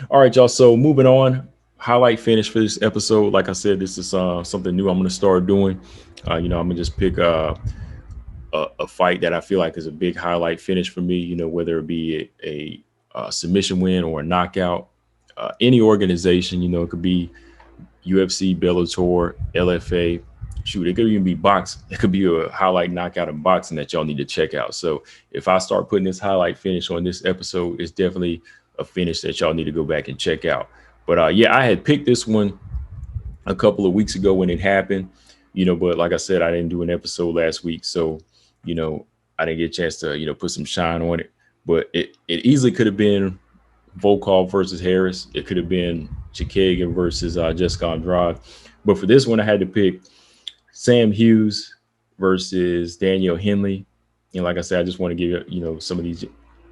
All right, y'all. So moving on, highlight finish for this episode. Like I said, this is something new I'm going to start doing. I'm gonna just pick a fight that I feel like is a big highlight finish for me. Whether it be a submission win or a knockout. Any organization, it could be UFC, Bellator, LFA. Shoot, it could even be boxing. It could be a highlight knockout in boxing that y'all need to check out. So if I start putting this highlight finish on this episode, it's definitely a finish that y'all need to go back and check out. But yeah, I had picked this one a couple of weeks ago when it happened, but like I said, I didn't do an episode last week. So, you know, I didn't get a chance to, put some shine on it. But it easily could have been Volkov versus Harris. It could have been Chikagan versus Jessica Andrade. But for this one, I had to pick Sam Hughes versus Danielle Hindley. And like I said, I just want to give some of these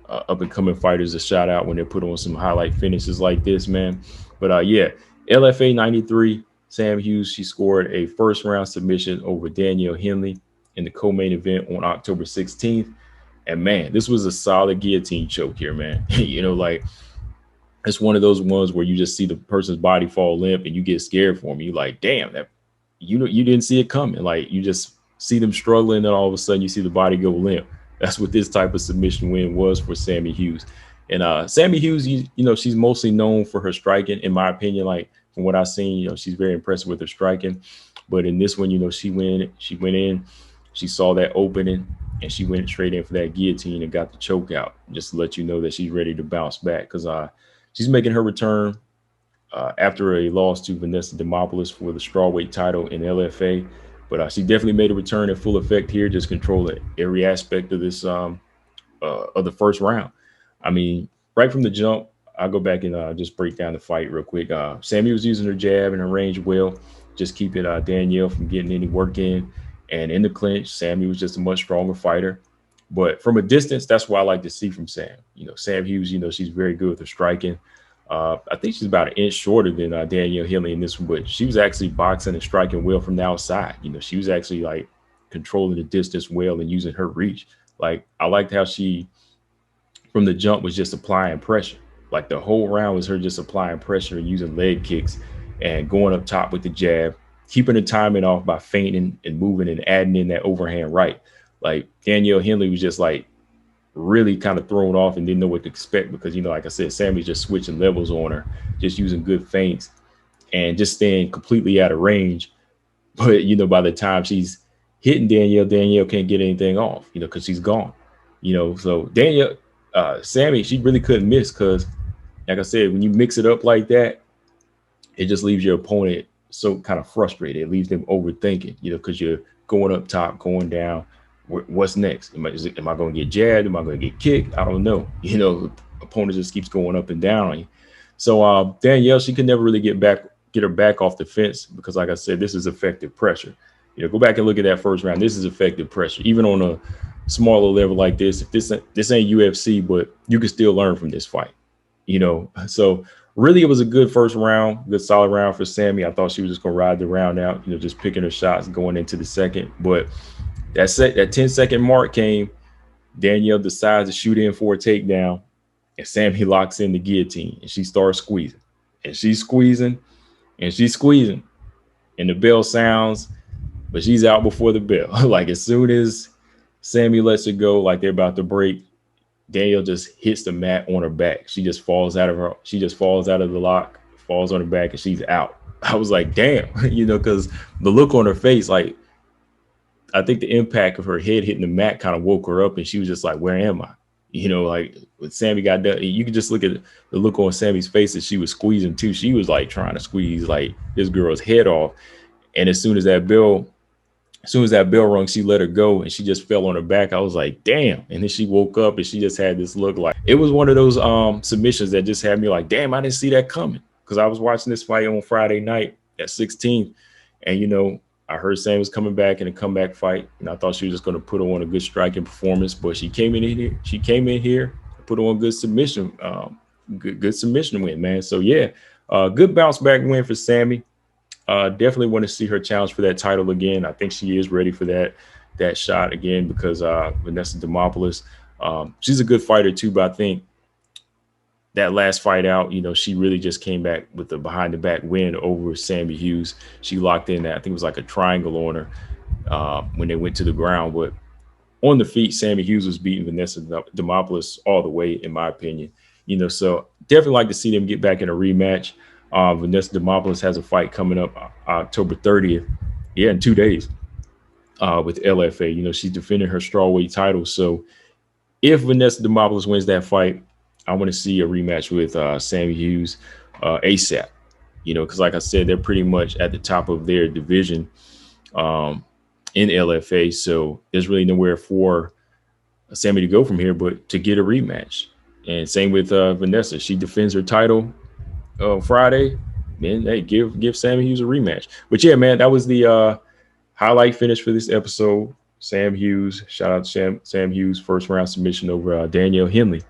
up and coming fighters a shout out when they put on some highlight finishes like this, man. But yeah, LFA 93, Sam Hughes, she scored a first round submission over Danielle Hindley in the co-main event on October 16th. And man, this was a solid guillotine choke here, man. Like it's one of those ones where you just see the person's body fall limp and you get scared for them. You like, damn, that you didn't see it coming. Like you just see them struggling, and then all of a sudden you see the body go limp. That's what this type of submission win was for Sammy Hughes. And Sammy Hughes, she's mostly known for her striking, in my opinion. Like from what I've seen, she's very impressive with her striking. But in this one, she went in, she saw that opening, and she went straight in for that guillotine and got the choke out. Just to let you know that she's ready to bounce back, because she's making her return after a loss to Vanessa Demopoulos for the strawweight title in LFA. But she definitely made a return in full effect here, just controlling every aspect of this of the first round. I mean, right from the jump, I'll go back and just break down the fight real quick. Sammy was using her jab and her range well, just keeping Danielle from getting any work in. And in the clinch, Sammy was just a much stronger fighter. But from a distance, that's what I like to see from Sam. Sam Hughes, she's very good with her striking. I think she's about an inch shorter than Danielle Hindley in this one, but she was actually boxing and striking well from the outside. She was actually like controlling the distance well and using her reach. Like I liked how she, from the jump, was just applying pressure. Like the whole round was her just applying pressure and using leg kicks and going up top with the jab, keeping the timing off by feinting and moving and adding in that overhand right. Like Danielle Hindley was just like really kind of thrown off and didn't know what to expect because, like I said, Sammy's just switching levels on her, just using good feints and just staying completely out of range. But, by the time she's hitting Danielle can't get anything off, because she's gone. So Sammy, she really couldn't miss because, like I said, when you mix it up like that, it just leaves your opponent so kind of frustrated. It leaves them overthinking, because you're going up top, going down. What's next? Am I going to get jabbed? Am I going to get kicked? I don't know. The opponent just keeps going up and down on you. So Danielle, she could never really get her back off the fence because, like I said, this is effective pressure. Go back and look at that first round. This is effective pressure, even on a smaller level like this. If this ain't UFC, but you can still learn from this fight. So really, it was a good first round, good solid round for Sammy. I thought she was just going to ride the round out, just picking her shots going into the second, but that 10-second mark came. Danielle decides to shoot in for a takedown, and Sammy locks in the guillotine, and she starts squeezing. And she's squeezing, and she's squeezing. And the bell sounds, but she's out before the bell. Like as soon as Sammy lets it go, like they're about to break, Danielle just hits the mat on her back. She just falls out of the lock, falls on her back, and she's out. I was like, damn, because the look on her face, like, I think the impact of her head hitting the mat kind of woke her up, and she was just like, where am I? Like when Sammy got done, you could just look at the look on Sammy's face as she was squeezing too. She was like trying to squeeze like this girl's head off. And as soon as that bell rung, she let her go and she just fell on her back. I was like, damn. And then she woke up and she just had this look. Like it was one of those submissions that just had me like, damn, I didn't see that coming. Because I was watching this fight on Friday night at 16th. And I heard Sam was coming back in a comeback fight, and I thought she was just going to put on a good striking performance. But she came in here, put on a good submission, good submission win, man. So yeah, good bounce back win for Sammy. Definitely want to see her challenge for that title again. I think she is ready for that shot again because Vanessa Demopoulos, she's a good fighter too. But I think that last fight out, she really just came back with a behind the back win over Sammy Hughes. She locked in that, I think it was like a triangle on her when they went to the ground. But on the feet, Sammy Hughes was beating Vanessa Demopoulos all the way, in my opinion. So definitely like to see them get back in a rematch. Vanessa Demopoulos has a fight coming up October 30th. Yeah, in 2 days with LFA. She's defending her strawweight title. So if Vanessa Demopoulos wins that fight, I want to see a rematch with Sammy Hughes ASAP. Because like I said, they're pretty much at the top of their division in LFA. So there's really nowhere for Sammy to go from here but to get a rematch. And same with Vanessa. She defends her title Friday. Man, hey, give Sammy Hughes a rematch. But yeah, man, that was the highlight finish for this episode. Sam Hughes, shout out to Sam Hughes, first round submission over Danielle Hindley.